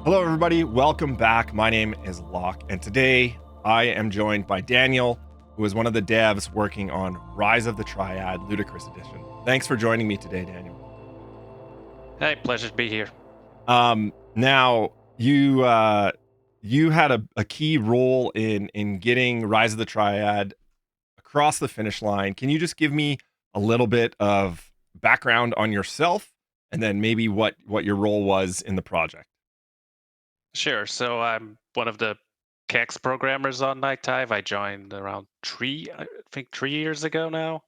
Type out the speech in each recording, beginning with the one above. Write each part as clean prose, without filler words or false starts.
Hello, everybody. Welcome back. My name is Locke, and today I am joined by Daniel, who is one of the devs working on Rise of the Triad Ludicrous Edition. Thanks for joining me today, Daniel. Hey, pleasure to be here. Now you had a key role in getting Rise of the Triad across the finish line. Can you just give me a little bit of background on yourself, and then maybe what your role was in the project? Sure. So I'm one of the KEX programmers on Nightdive. I joined around I think 3 years ago now.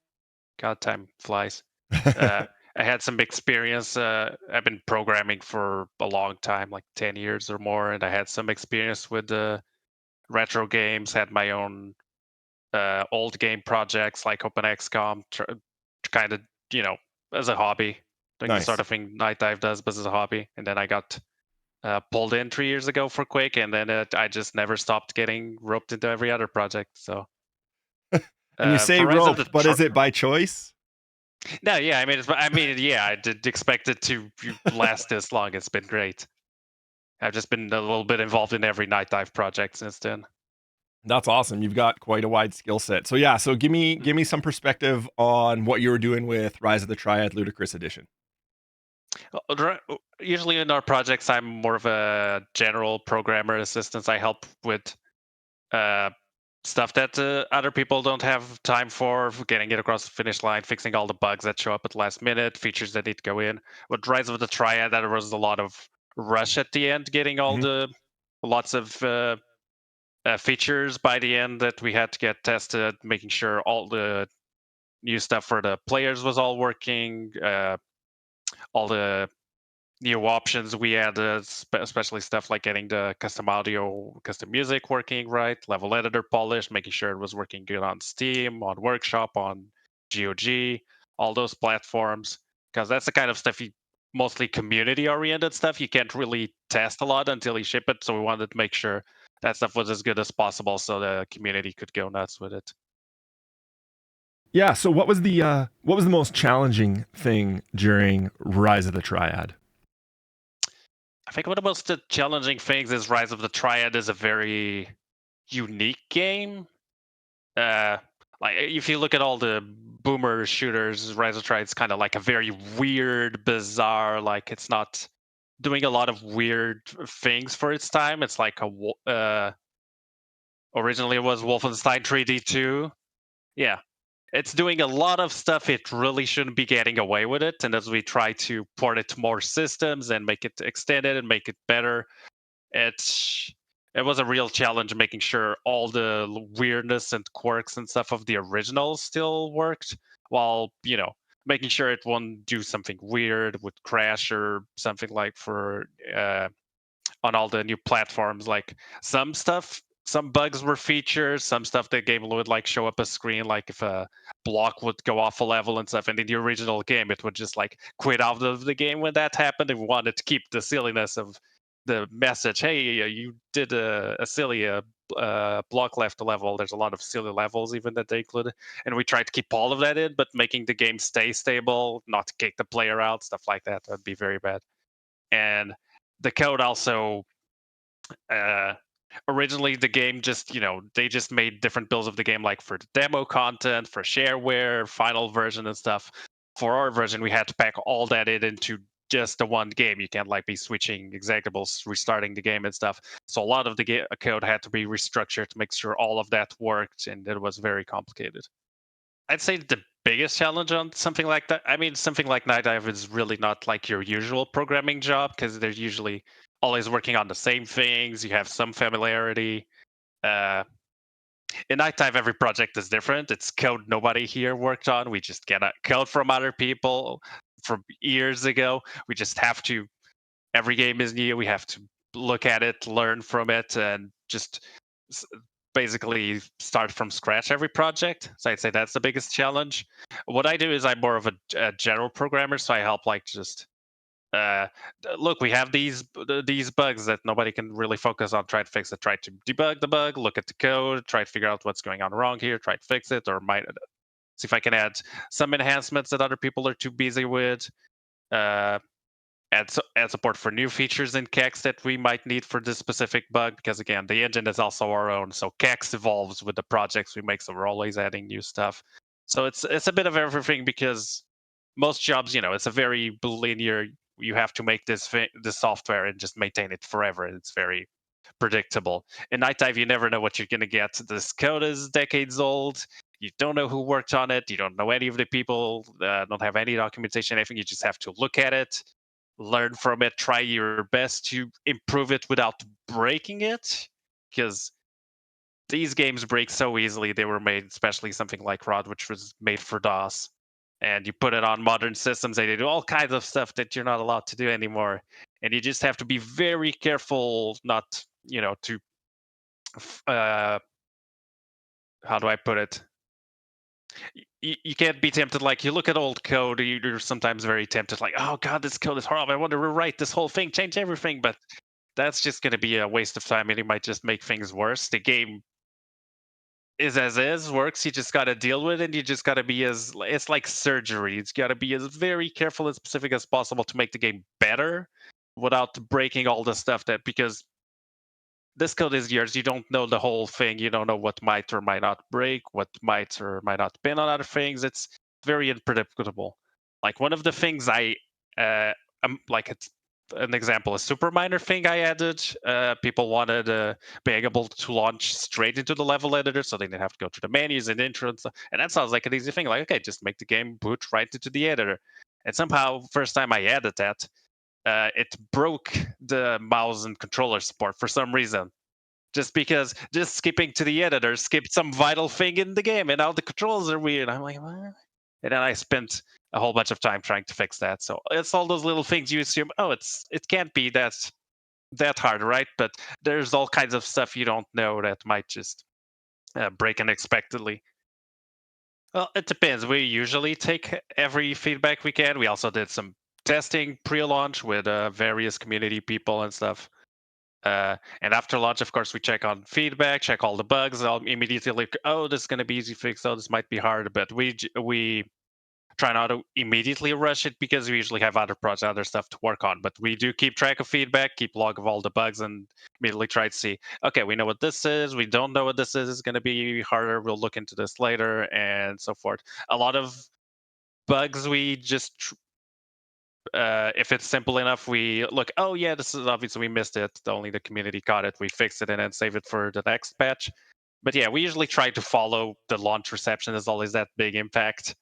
God, time flies. Uh, I had some experience. I've been programming for a long time, like 10 years or more, and I had some experience with retro games. Had my own old game projects like OpenXCOM, kind of, as a hobby, doing the sort Nice. of thing Nightdive does, but as a hobby. And then I got pulled in 3 years ago for Quake, and then I just never stopped getting roped into every other project. So And you say for Rise of the roped, but is it by choice? No, yeah, yeah, I did expect it to last this long. It's been great. I've just been a little bit involved in every Night Dive project since then. That's awesome. You've got quite a wide skill set. So yeah, so give me some perspective on what you were doing with Rise of the Triad Ludicrous Edition. Usually in our projects, I'm more of a general programmer assistant. I help with uh, stuff that other people don't have time for, getting it across the finish line, fixing all the bugs that show up at the last minute, features that need to go in. With Rise of the Triad, there was a lot of rush at the end, getting all Mhm. the lots of features by the end that we had to get tested, making sure all the new stuff for the players was all working, all the new options we added, especially stuff like getting the custom audio, custom music working right, level editor polished, making sure it was working good on Steam, on Workshop, on GOG, all those platforms. Because that's the kind of stuff mostly community oriented stuff. You can't really test a lot until you ship it. So we wanted to make sure that stuff was as good as possible so the community could go nuts with it. Yeah, so what was the most challenging thing during Rise of the Triad? I think one of the most challenging things is Rise of the Triad is a very unique game. uh like if you look at all the boomer shooters, Rise of Triad's kind of like a very weird, bizarre, like it's not doing a lot of weird things for its time. It's like originally it was Wolfenstein 3D2. Yeah, it's doing a lot of stuff it really shouldn't be getting away with it, and as we try to port it to more systems and make it extended and make it better, it's it was a real challenge making sure all the weirdness and quirks and stuff of the original still worked, while making sure it won't do something weird, would crash or something, like for on all the new platforms. Like some bugs were features, some stuff the game would like show up a screen, like if a block would go off a level and stuff, and in the original game it would just like quit out of the game when that happened. And we wanted to keep the silliness of the message, hey, you did a silly block left level. There's a lot of silly levels even that they included, and we tried to keep all of that in, but making the game stay stable, not to kick the player out, stuff like that would be very bad. And the code also, uh, originally the game just, they just made different builds of the game, like for the demo content, for shareware, final version and stuff. For our version, we had to pack all that into just the one game. You can't like be switching executables, restarting the game and stuff. So a lot of the code had to be restructured to make sure all of that worked, and it was very complicated. I'd say the biggest challenge on something like that, I mean, something like Nightdive is really not like your usual programming job, because they're usually always working on the same things. You have some familiarity. Uh, in Nightdive, every project is different. It's code nobody here worked on. We just get a code from other people from years ago. We just have to, every game is new. We have to look at it, learn from it, and just basically start from scratch every project. So I'd say that's the biggest challenge. What I do is I'm more of a general programmer, so I help like just uh, look, we have these bugs that nobody can really focus on. Try to fix it. Try to debug the bug. Look at the code. Try to figure out what's going on wrong here. Try to fix it, or might see if I can add some enhancements that other people are too busy with. Uh, add support for new features in Kex that we might need for this specific bug. Because again, the engine is also our own, so Kex evolves with the projects we make, so we're always adding new stuff. So it's a bit of everything because most jobs, it's a very linear. You have to make this software and just maintain it forever. And it's very predictable. In Nightdive, you never know what you're going to get. This code is decades old. You don't know who worked on it. You don't know any of the people. Don't have any documentation. Anything. You just have to look at it, learn from it, try your best to improve it without breaking it. Because these games break so easily. They were made, especially something like Rod, which was made for DOS. And you put it on modern systems, and they do all kinds of stuff that you're not allowed to do anymore. And you just have to be very careful not, to how do I put it? You can't be tempted. Like, you look at old code, you're sometimes very tempted. Like, oh god, this code is horrible. I want to rewrite this whole thing, change everything. But that's just going to be a waste of time, and it might just make things worse. The game is as is, works. You just got to deal with it. You just got to be as it's like surgery. It's got to be as very careful and specific as possible to make the game better without breaking all the stuff that because this code is yours. You don't know the whole thing. You don't know what might or might not break, what might or might not pin on other things. It's very unpredictable. Like one of the things like it's an example, a super minor thing I added. People wanted being able to launch straight into the level editor, so they didn't have to go through the menus and intro and stuff. And that sounds like an easy thing. Like, okay, just make the game boot right into the editor. And somehow, first time I added that, it broke the mouse and controller support for some reason. Just because just skipping to the editor skipped some vital thing in the game, and now the controls are weird. I'm like, what? And then I spent a whole bunch of time trying to fix that. So it's all those little things you assume. Oh, it can't be that hard, right? But there's all kinds of stuff you don't know that might just break unexpectedly. Well, it depends. We usually take every feedback we can. We also did some testing pre-launch with various community people and stuff. And after launch, of course, we check on feedback, check all the bugs. I'll immediately like, oh, this is going to be easy fix. Oh, this might be hard, but we try not to immediately rush it because we usually have other projects, other stuff to work on. But we do keep track of feedback, keep log of all the bugs, and immediately try to see. Okay, we know what this is. We don't know what this is. It's going to be harder. We'll look into this later, and so forth. A lot of bugs we just if it's simple enough, we look, oh yeah, this is obviously we missed it. Only the community caught it. We fix it and then save it for the next patch. But yeah, we usually try to follow the launch reception. Is always that big impact.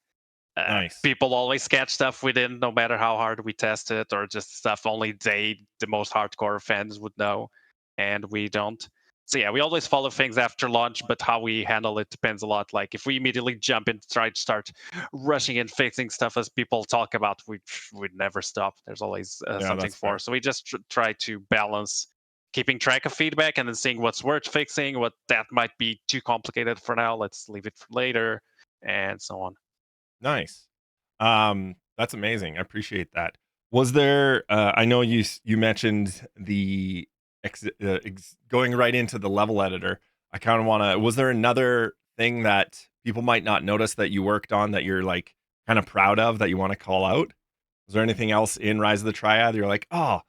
Nice. People always catch stuff within, no matter how hard we test it, or just stuff only the most hardcore fans, would know, and we don't. So yeah, we always follow things after launch, but how we handle it depends a lot. Like if we immediately jump in, try to start rushing and fixing stuff as people talk about, we'd never stop. There's always Yeah, something that's for. fair. So we just try to balance keeping track of feedback and then seeing what's worth fixing, what that might be too complicated for now. Let's leave it for later, and so on. Nice. That's amazing. I appreciate that. Was there? I know you mentioned the going right into the level editor. I kind of want to. Was there another thing that people might not notice that you worked on that you're like kind of proud of that you want to call out? Was there anything else in Rise of the Triad you're like, oh,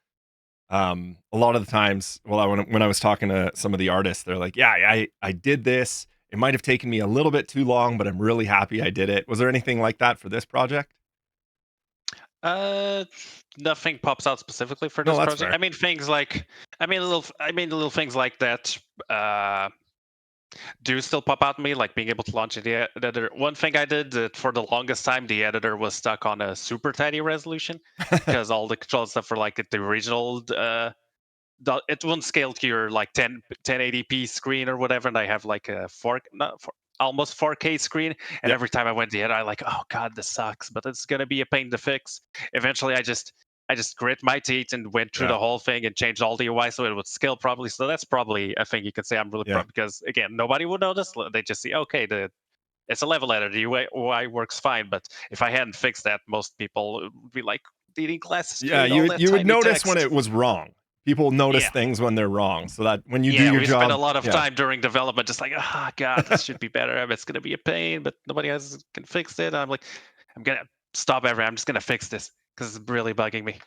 a lot of the times, well, when I was talking to some of the artists, they're like, yeah, I did this. It might have taken me a little bit too long, but I'm really happy I did it. Was there anything like that for this project? Uh, Nothing pops out specifically for No, this that's project. fair. Little things like that uh, do still pop out to me, like being able to launch the editor. One thing I did that for the longest time, the editor was stuck on a super tiny resolution because all the control stuff for like the original it won't scale to your like 1080p screen or whatever, and I have like a not four, almost 4K screen, and Yeah, every time I went to it I like, oh god, this sucks, but it's gonna be a pain to fix. Eventually I just grit my teeth and went through yeah, the whole thing and changed all the UI so it would scale properly. So that's probably a thing you could say I'm really yeah, proud, because again, nobody would notice. They just see, okay, it's a level editor, the UI works fine. But if I hadn't fixed that, most people would be like, reading glasses to yeah. read all that You would tiny notice when text. it was wrong. People notice Yeah. things when they're wrong, so that when you do Yeah, your we spent a job, lot of yeah, time during development just like, oh god, this should be better. It's gonna be a pain, but nobody else can fix it. I'm like, I'm gonna stop everything. I'm just gonna fix this because it's really bugging me.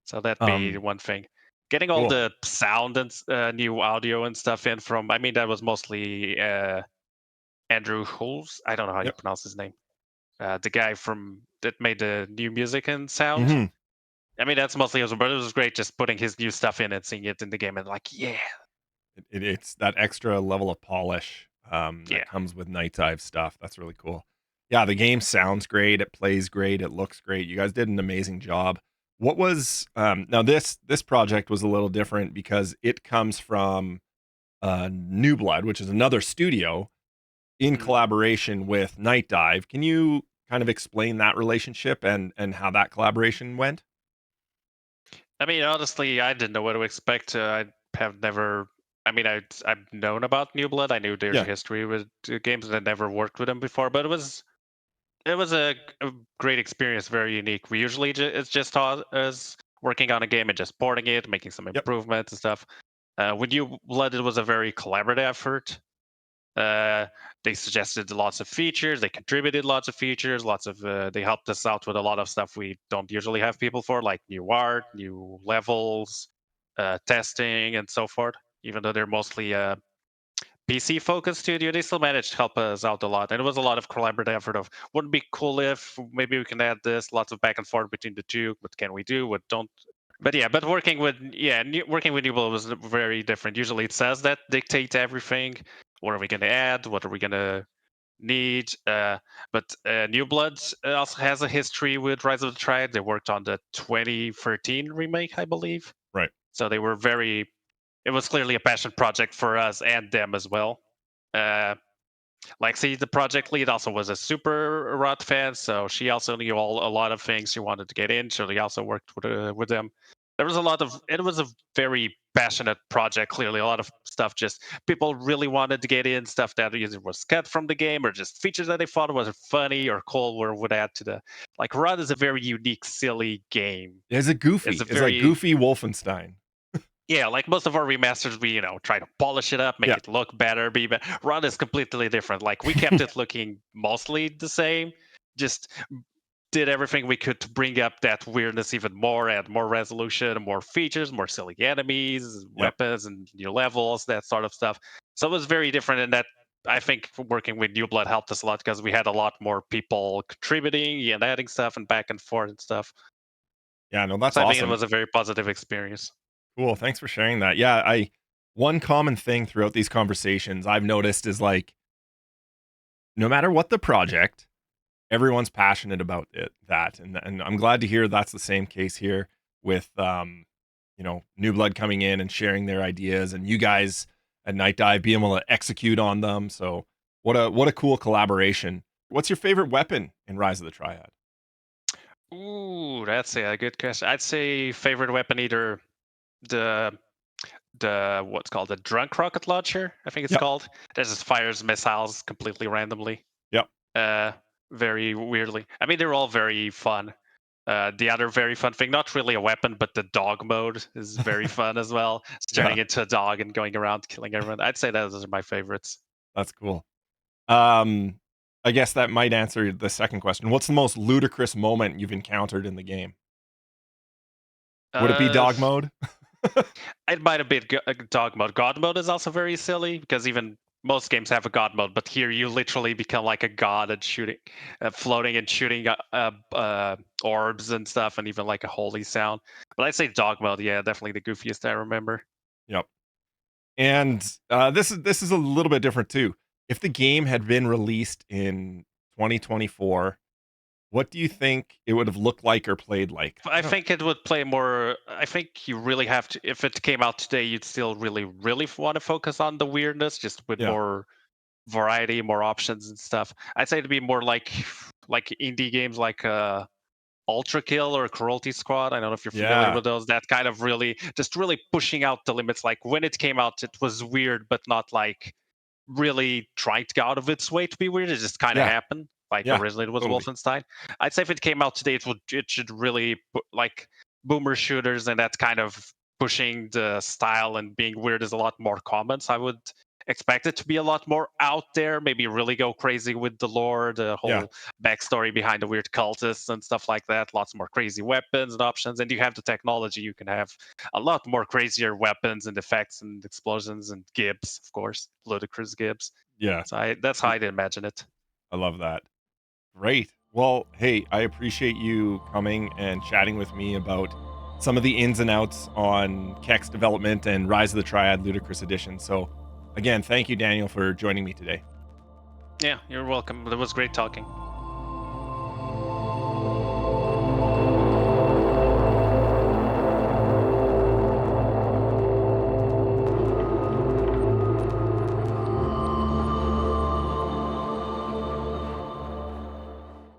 So that'd be Um, one thing. Getting all cool. the sound and new audio and stuff in from, I mean, that was mostly Andrew Hulshult. I don't know how you Yep. pronounce his name. The guy from that made the new music and sound. Hmm. I mean, that's mostly his, but it was great just putting his new stuff in and seeing it in the game and like, yeah, It's that extra level of polish that yeah. comes with Nightdive stuff. That's really cool. Yeah, the game sounds great. It plays great. It looks great. You guys did an amazing job. What was now this project was a little different because it comes from New Blood, which is another studio in Mm. collaboration with Nightdive. Can you kind of explain that relationship and how that collaboration went? I mean, honestly, I didn't know what to expect. I have never. I mean, I've known about New Blood. I knew there's a Yeah. history with games, and I never worked with them before. But it was a great experience, very unique. We usually it's just us working on a game and just porting it, making some Yep. improvements and stuff. With New Blood, it was a very collaborative effort. Uh, they suggested lots of features. They contributed lots of features. Lots of they helped us out with a lot of stuff we don't usually have people for, like new art, new levels, testing, and so forth. Even though they're mostly PC focused studio, they still managed to help us out a lot. And it was a lot of collaborative effort of wouldn't be cool if maybe we can add this, lots of back and forth between the two. What can we do? What don't? But yeah, but working with Newball was very different. Usually it says that dictate everything. What are we going to add? What are we going to need? But New Bloods also has a history with Rise of the Triad. They worked on the 2013 remake, I believe. Right. So they were very. It was clearly a passion project for us and them as well. Uh, Lexi, the project lead, also was a super Rot fan, so she also knew a lot of things she wanted to get in. So they also worked with them. There was a lot of. It was a very passionate project. Clearly, a lot of stuff. Just people really wanted to get in stuff that either was cut from the game or just features that they thought was funny or cool or would add to the. Like Rot is a very unique, silly game. It's a It's goofy. a It's like very goofy Wolfenstein. yeah, like most of our remasters, we try to polish it up, make Yeah. it look better, be better. Run is completely different. Like we kept it looking mostly the same, just did everything we could to bring up that weirdness even more, add more resolution, more features, more silly enemies, Yep. weapons, and new levels, that sort of stuff. So it was very different in that. I think working with New Blood helped us a lot because we had a lot more people contributing and adding stuff and back and forth and stuff. Yeah, no, that's So I think it awesome. was a very positive experience. Cool. Thanks for sharing that. Yeah, I one common thing throughout these conversations I've noticed is like no matter what the project, everyone's passionate about that. And I'm glad to hear that's the same case here with New Blood coming in and sharing their ideas and you guys at Night Dive being able to execute on them. So what a cool collaboration. What's your favorite weapon in Rise of the Triad? Ooh, that's a good question. I'd say favorite weapon either the what's called the drunk rocket launcher, I think it's Yep. called. That just fires missiles completely randomly. Yep. Uh very weirdly. I mean they're all very fun. The other very fun thing, not really a weapon, but the dog mode is very fun as well. It's Yeah, turning into a dog and going around killing everyone. I'd say those are my favorites. that's cool. Um, I guess that might answer the second question. What's the most ludicrous moment you've encountered in the game? Would it be Uh dog mode? It might have been dog mode. God mode is also very silly because even most games have a god mode, but here you literally become like a god and shooting, floating and shooting orbs and stuff, and even like a holy sound. But I'd say dog mode, yeah, definitely the goofiest I remember. Yep. And this is a little bit different too. If the game had been released in 2024, what do you think it would have looked like or played like? I think it would play more. I think you really have to. If it came out today, you'd still really, really want to focus on the weirdness, just with Yeah. more variety, more options and stuff. I'd say to be more like indie games like Ultra Kill or Cruelty Squad. I don't know if you're familiar Yeah. with those. That kind of really, just really pushing out the limits. Like when it came out, it was weird, but not like really trying to go out of its way to be weird. It just kind of Yeah. happened. Like Yeah. originally it was Totally. Wolfenstein. I'd say if it came out today, it should really like boomer shooters and that kind of pushing the style and being weird is a lot more common. So I would expect it to be a lot more out there, maybe really go crazy with the lore, the Yeah. whole backstory behind the weird cultists and stuff like that. Lots more crazy weapons and options. And you have the technology, you can have a lot more crazier weapons and effects and explosions and gibs, of course, ludicrous gibs. Yeah. So that's how I'd imagine it. I love that. Great. Well, hey, I appreciate you coming and chatting with me about some of the ins and outs on Kex development and Rise of the Triad Ludicrous Edition. So, again, thank you, Daniel, for joining me today. Yeah, you're welcome. It was great talking.